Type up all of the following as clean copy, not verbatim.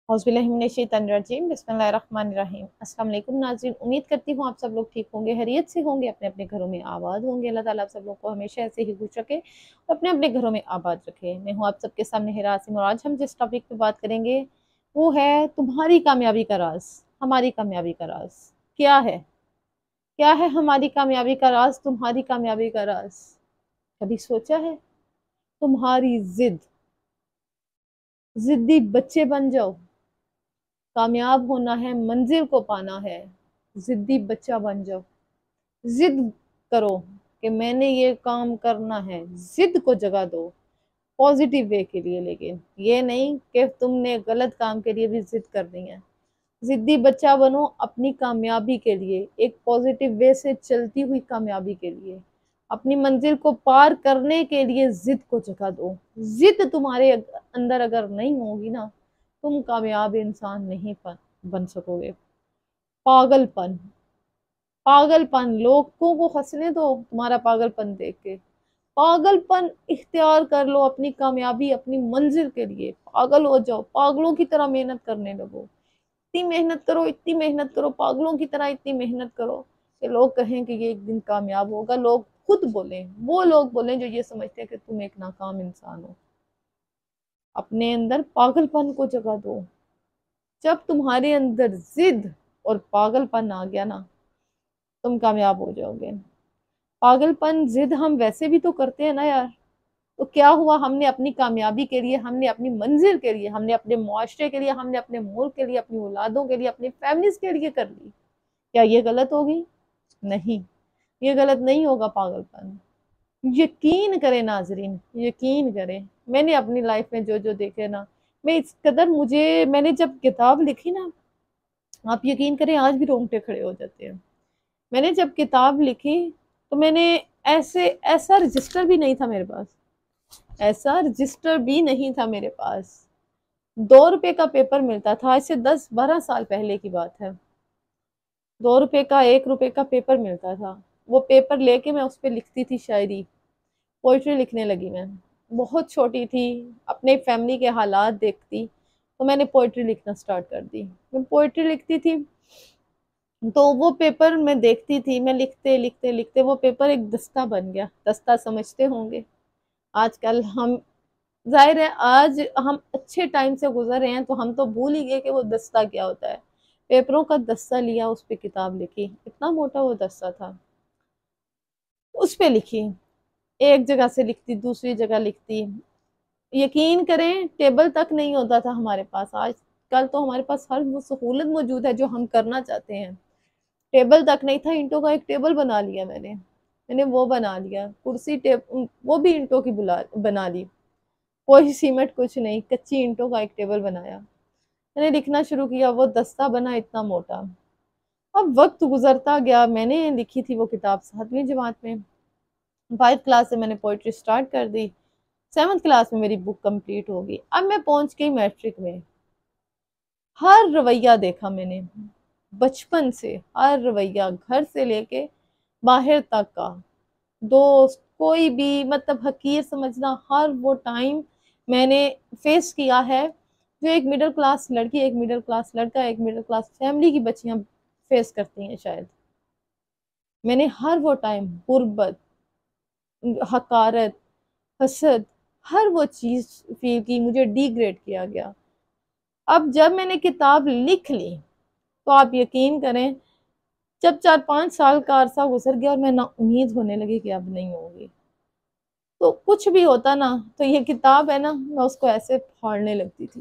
औज़ुबिल्लाहिमिनश्शैतानिर्रजीम बिस्मिल्लाहिर्रहमानिर्रहीम। अस्सलाम वालेकुम नाज़रीन, उम्मीद करती हूँ आप सब लोग ठीक होंगे, खैरियत से होंगे, अपने अपने घरों में आबाद होंगे। अल्लाह ताला आप सब लोग को हमेशा ऐसे ही खुश रखे और अपने अपने घरों में आबाद रखे। मैं हूँ आप सबके सामने हिरा आसिम और आज हम जिस टॉपिक पे बात करेंगे वो है तुम्हारी कामयाबी का राज। हमारी कामयाबी का राज क्या है? क्या है हमारी कामयाबी का राज? तुम्हारी कामयाबी का राज कभी सोचा है? तुम्हारी जिद, जिद्दी बच्चे बन जाओ। कामयाब होना है, मंजिल को पाना है, जिद्दी बच्चा बन जाओ। जिद करो कि मैंने ये काम करना है, जिद को जगह दो पॉजिटिव वे के लिए, लेकिन ये नहीं कि तुमने गलत काम के लिए भी जिद करनी है। जिद्दी बच्चा बनो अपनी कामयाबी के लिए, एक पॉजिटिव वे से चलती हुई कामयाबी के लिए, अपनी मंजिल को पार करने के लिए जिद को जगह दो। जिद तुम्हारे अंदर अगर नहीं होगी ना, तुम कामयाब इंसान नहीं बन सकोगे। पागलपन, पागलपन, लोगों को हंसने दो तुम्हारा पागलपन देख के। पागलपन इख्तियार कर लो अपनी कामयाबी, अपनी मंजिल के लिए। पागल हो जाओ, पागलों की तरह मेहनत करने लगो। इतनी मेहनत करो, इतनी मेहनत करो, पागलों की तरह इतनी मेहनत करो कि लोग कहें कि ये एक दिन कामयाब होगा। लोग खुद बोलें, वो लोग बोलें जो ये समझते हैं कि तुम एक नाकाम इंसान हो। अपने अंदर पागलपन को जगह दो। जब तुम्हारे अंदर जिद और पागलपन आ गया ना, तुम कामयाब हो जाओगे। पागलपन जिद हम वैसे भी तो करते हैं ना यार। तो क्या हुआ, हमने अपनी कामयाबी के लिए, हमने अपनी मंजिल के लिए, हमने अपने मुआशरे के लिए, हमने अपने मुल्क के लिए, अपनी औलादों के लिए, अपनी फैमिलीज के लिए कर ली। क्या ये गलत होगी? नहीं, ये गलत नहीं होगा पागलपन। यकीन करें नाजरीन, यकीन करें, मैंने अपनी लाइफ में जो जो देखे ना, मैं इस कदर, मुझे, मैंने जब किताब लिखी ना, आप यकीन करें आज भी रोंगटे खड़े हो जाते हैं। मैंने जब किताब लिखी तो मैंने ऐसे, ऐसा रजिस्टर भी नहीं था मेरे पास, ऐसा रजिस्टर भी नहीं था मेरे पास। 2 रुपए का पेपर मिलता था, आज से 10-12 साल पहले की बात है। 2 रुपए का, 1 रुपए का पेपर मिलता था। वो पेपर लेके मैं उस पर लिखती थी शायरी, पोइट्री लिखने लगी मैं। बहुत छोटी थी, अपने फैमिली के हालात देखती तो मैंने पोइट्री लिखना स्टार्ट कर दी। मैं पोइट्री लिखती थी तो वो पेपर मैं देखती थी, मैं लिखते लिखते लिखते वो पेपर एक दस्ता बन गया। दस्ता समझते होंगे आजकल हम, जाहिर है आज हम अच्छे टाइम से गुजर रहे हैं तो हम तो भूल ही गए कि वो दस्ता क्या होता है। पेपरों का दस्ता लिया, उस पे किताब लिखी, इतना मोटा वो दस्ता था, उस पे लिखी। एक जगह से लिखती, दूसरी जगह लिखती। यकीन करें टेबल तक नहीं होता था हमारे पास। आज कल तो हमारे पास हर वो सहूलत मौजूद है जो हम करना चाहते हैं। टेबल तक नहीं था, ईंटों का एक टेबल बना लिया मैंने वो बना लिया, कुर्सी वो भी ईंटों की बना ली। कोई सीमेंट कुछ नहीं, कच्ची ईंटों का एक टेबल बनाया। मैंने लिखना शुरू किया, वो दस्ता बना इतना मोटा। अब वक्त गुजरता गया, मैंने लिखी थी वो किताब 7वीं जमात में। 5 क्लास से मैंने पोइट्री स्टार्ट कर दी, 7th क्लास में मेरी बुक कंप्लीट होगी। अब मैं पहुंच गई मैट्रिक में। हर रवैया देखा मैंने, बचपन से हर रवैया, घर से लेके बाहर तक का, दोस्त कोई भी, मतलब हकीर समझना, हर वो टाइम मैंने फेस किया है जो एक मिडिल क्लास लड़की, एक मिडिल क्लास लड़का, एक मिडिल क्लास फैमिली की बच्चियां फेस करती हैं शायद। मैंने हर वो टाइम गुर्बत, हकारत, हसद, हर वो चीज फील की, मुझे डिग्रेड किया गया। अब जब मैंने किताब लिख ली तो आप यकीन करें, जब 4-5 साल का अरसा गुजर गया और मैं ना उम्मीद होने लगी कि अब नहीं होगी, तो कुछ भी होता ना, तो ये किताब है ना, मैं उसको ऐसे फाड़ने लगती थी,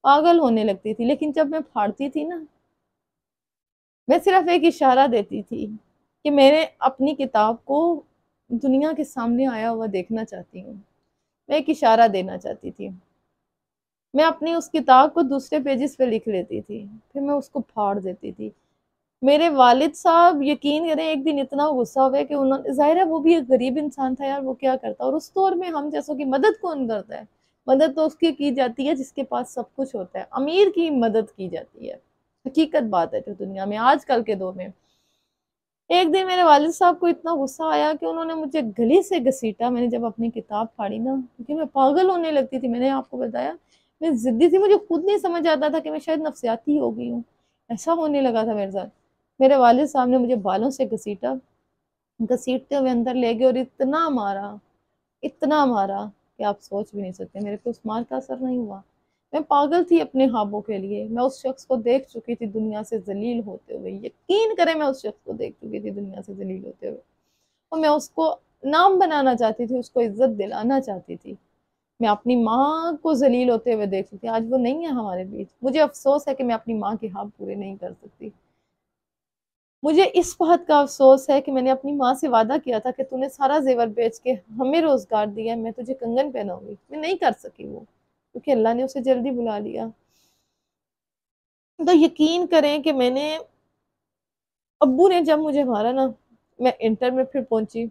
पागल होने लगती थी। लेकिन जब मैं फाड़ती थी ना, मैं सिर्फ एक इशारा देती थी कि मैंने अपनी किताब को दुनिया के सामने आया हुआ देखना चाहती हूँ। मैं एक इशारा देना चाहती थी। मैं अपनी उस किताब को दूसरे पेजेस पे लिख लेती थी, फिर मैं उसको फाड़ देती थी। मेरे वालिद साहब यकीन करें, एक दिन इतना गुस्सा हुआ कि उन्होंने, जाहिर है वो भी एक गरीब इंसान था यार, वो क्या करता। और उस दौर में हम जैसों की मदद कौन करता है? मदद तो उसकी की जाती है जिसके पास सब कुछ होता है, अमीर की मदद की जाती है। हकीकत बात है जो दुनिया में आजकल के दौर में। एक दिन मेरे वालिद साहब को इतना गुस्सा आया कि उन्होंने मुझे गली से घसीटा। मैंने जब अपनी किताब फाड़ी ना, क्योंकि मैं पागल होने लगती थी, मैंने आपको बताया मैं जिद्दी थी, मुझे खुद नहीं समझ आता था कि मैं शायद नफसियाती हो गई हूँ। ऐसा होने लगा था मेरे साथ। मेरे वालिद साहब ने मुझे बालों से घसीटा, घसीटते हुए अंदर ले गए और इतना मारा कि आप सोच भी नहीं सकते। मेरे पे उस मार का असर नहीं हुआ। मैं पागल थी अपने ख्वाबों के लिए। मैं उस शख्स को देख चुकी थी दुनिया से जलील होते हुए। यकीन करें, मैं उस शख्स को देख चुकी थी दुनिया से जलील होते हुए, और मैं उसको नाम बनाना चाहती थी, उसको इज्जत दिलाना चाहती थी। मैं अपनी माँ को जलील होते हुए देख चुकी थी। आज वो नहीं है हमारे बीच। मुझे अफसोस है कि मैं अपनी माँ के ख्वाब पूरे नहीं कर सकती। मुझे इस बात का अफसोस है कि मैंने अपनी माँ से वादा किया था कि तूने सारा जेवर बेच के हमें रोजगार दिया है, मैं तुझे कंगन पहनाऊंगी। मैं नहीं कर सकी वो, क्योंकि अल्लाह ने उसे जल्दी बुला लिया। तो यकीन करें कि मैंने, अब्बू ने जब मुझे मारा ना, मैं इंटर में फिर पहुंची।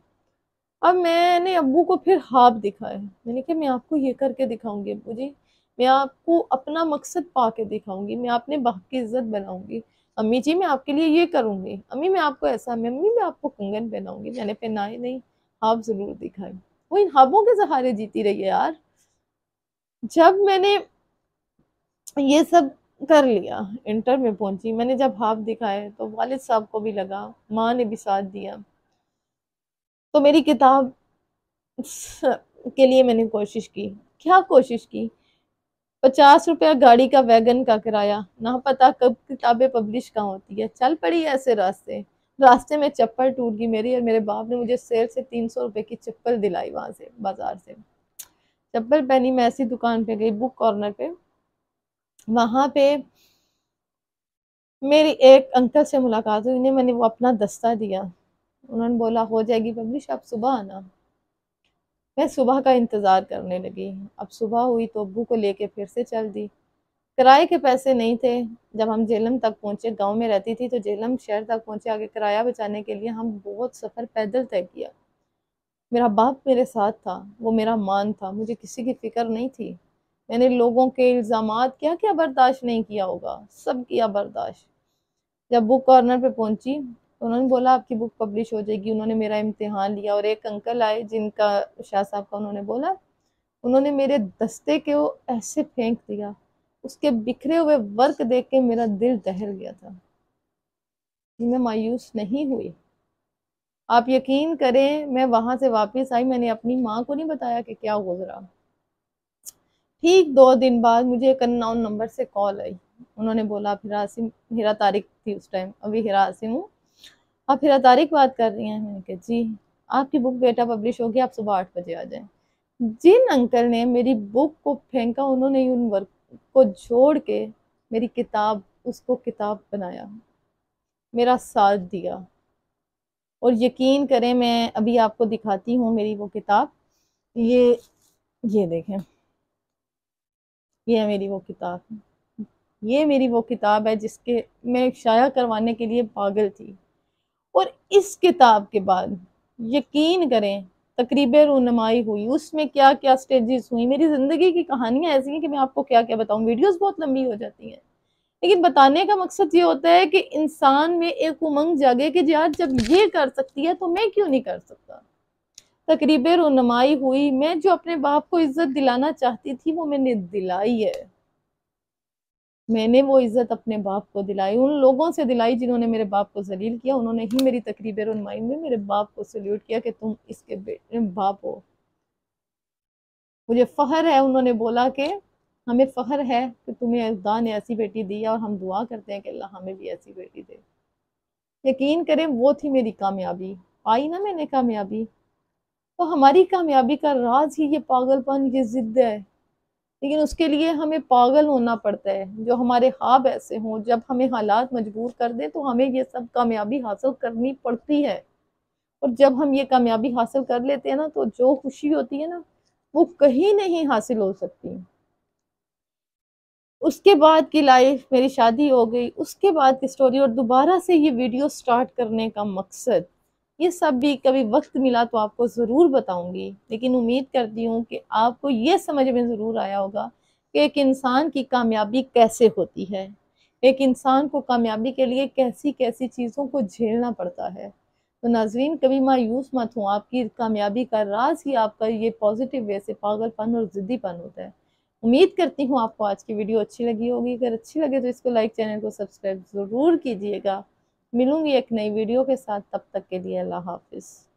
अब मैंने अब्बू को फिर ख्वाब दिखाया। मैंने कहा मैं आपको ये करके दिखाऊंगी अब्बू जी, मैं आपको अपना मकसद पा के दिखाऊंगी, मैं अपने बाप की इज्जत बनाऊंगी। अम्मी जी मैं आपके लिए ये करूंगी, अम्मी मैं आपको ऐसा, अम्मी मैं आपको कंगन पहनाऊंगी। मैंने पहनाए नहीं, ख्वाब जरूर दिखाए। वो इन ख्वाबों के सहारे जीती रही है यार। जब मैंने ये सब कर लिया, इंटर में पहुंची, मैंने जब ख्वाब दिखाए तो वालिद साहब को भी लगा, माँ ने भी साथ दिया। तो मेरी किताब के लिए मैंने कोशिश की। क्या कोशिश की? 50 रुपया गाड़ी का वैगन का किराया, ना पता कब किताबें पब्लिश कहाँ होती है। चल पड़ी ऐसे रास्ते। रास्ते में चप्पल टूट गई मेरी, और मेरे बाप ने मुझे सेल से 300 रुपए की चप्पल दिलाई, वहां से बाजार से चप्पल पहनी। मैं ऐसी दुकान पे गई, बुक कॉर्नर पे। वहां पे मेरी एक अंकल से मुलाकात हुई, उन्हें मैंने वो अपना दस्ता दिया। उन्होंने बोला हो जाएगी पब्लिश, आप सुबह आना। मैं सुबह का इंतजार करने लगी। अब सुबह हुई तो अब्बू को लेके फिर से चल दी। किराए के पैसे नहीं थे। जब हम झेलम तक पहुंचे, गांव में रहती थी तो झेलम शहर तक पहुंचे, आगे किराया बचाने के लिए हम बहुत सफर पैदल तय किया। मेरा बाप मेरे साथ था, वो मेरा मान था, मुझे किसी की फिक्र नहीं थी। मैंने लोगों के इल्जामात क्या क्या बर्दाश्त नहीं किया होगा, सब किया बर्दाश्त। जब बुक कॉर्नर पे पहुंची तो उन्होंने बोला आपकी बुक पब्लिश हो जाएगी। उन्होंने मेरा इम्तिहान लिया, और एक अंकल आए जिनका, शाह साहब का, उन्होंने बोला, उन्होंने मेरे दस्ते को ऐसे फेंक दिया। उसके बिखरे हुए वर्क देख के मेरा दिल दहल गया था। मैं मायूस नहीं हुई। आप यकीन करें, मैं वहां से वापस आई, मैंने अपनी माँ को नहीं बताया कि क्या गुजरा। ठीक 2 दिन बाद मुझे एक अननोन नंबर से कॉल आई। उन्होंने बोला आप हिरा आसिम, हिरा तारिक थी उस टाइम, अभी हिरा आसिम हूँ, आप हिरा तारिक बात कर रही हैं? मैंने कहा जी। आपकी बुक बेटा पब्लिश होगी, आप सुबह 8 बजे आ जाएं। जिन अंकल ने मेरी बुक को फेंका, उन्होंने उन वर्क को जोड़ के मेरी किताब, उसको किताब बनाया, मेरा साथ दिया। और यकीन करें, मैं अभी आपको दिखाती हूँ मेरी वो किताब। ये ये देखें, ये है मेरी वो किताब। ये मेरी वो किताब है जिसके मैं शाया करवाने के लिए पागल थी। और इस किताब के बाद यकीन करें तकरीब रूनमाई हुई, उसमें क्या क्या स्टेजेस हुई। मेरी जिंदगी की कहानियां ऐसी हैं कि मैं आपको क्या क्या बताऊं, वीडियोस बहुत लंबी हो जाती हैं। लेकिन बताने का मकसद ये होता है कि इंसान में एक उमंग जागे कि यार जब ये कर सकती है तो मैं क्यों नहीं कर सकता। तकरीब रूनमाई हुई, मैं जो अपने बाप को इज्जत दिलाना चाहती थी वो मैंने दिलाई है। मैंने वो इज्जत अपने बाप को दिलाई, उन लोगों से दिलाई जिन्होंने मेरे बाप को जलील किया। उन्होंने ही मेरी तकरीब रुनमाई में मेरे बाप को सल्यूट किया कि तुम इसके बाप हो। मुझे फख्र है, उन्होंने बोला कि हमें फख्र है कि तुम्हें खुदा ने ऐसी बेटी दी है, और हम दुआ करते हैं कि अल्लाह हमें भी ऐसी बेटी दे। यकीन करें वो थी मेरी कामयाबी। पाई ना मैंने कामयाबी। तो हमारी कामयाबी का राज ही ये पागलपन, ये जिद है। लेकिन उसके लिए हमें पागल होना पड़ता है। जो हमारे ख्वाब ऐसे हों, जब हमें हालात मजबूर कर दें, तो हमें ये सब कामयाबी हासिल करनी पड़ती है। और जब हम ये कामयाबी हासिल कर लेते हैं ना, तो जो खुशी होती है ना, वो कहीं नहीं हासिल हो सकती। उसके बाद की लाइफ, मेरी शादी हो गई, उसके बाद की स्टोरी, और दोबारा से ये वीडियो स्टार्ट करने का मकसद, ये सब भी कभी वक्त मिला तो आपको ज़रूर बताऊंगी। लेकिन उम्मीद करती हूँ कि आपको ये समझ में ज़रूर आया होगा कि एक इंसान की कामयाबी कैसे होती है, एक इंसान को कामयाबी के लिए कैसी कैसी चीज़ों को झेलना पड़ता है। तो नाजरीन, कभी मायूस मत हो। आपकी कामयाबी का राज ही आपका ये पॉजिटिव वे से पागलपन और ज़िद्दीपन होता है। उम्मीद करती हूँ आपको आज की वीडियो अच्छी लगी होगी। अगर अच्छी लगे तो इसको लाइक, चैनल को सब्सक्राइब ज़रूर कीजिएगा। मिलूंगी एक नई वीडियो के साथ, तब तक के लिए अल्लाह हाफिज़।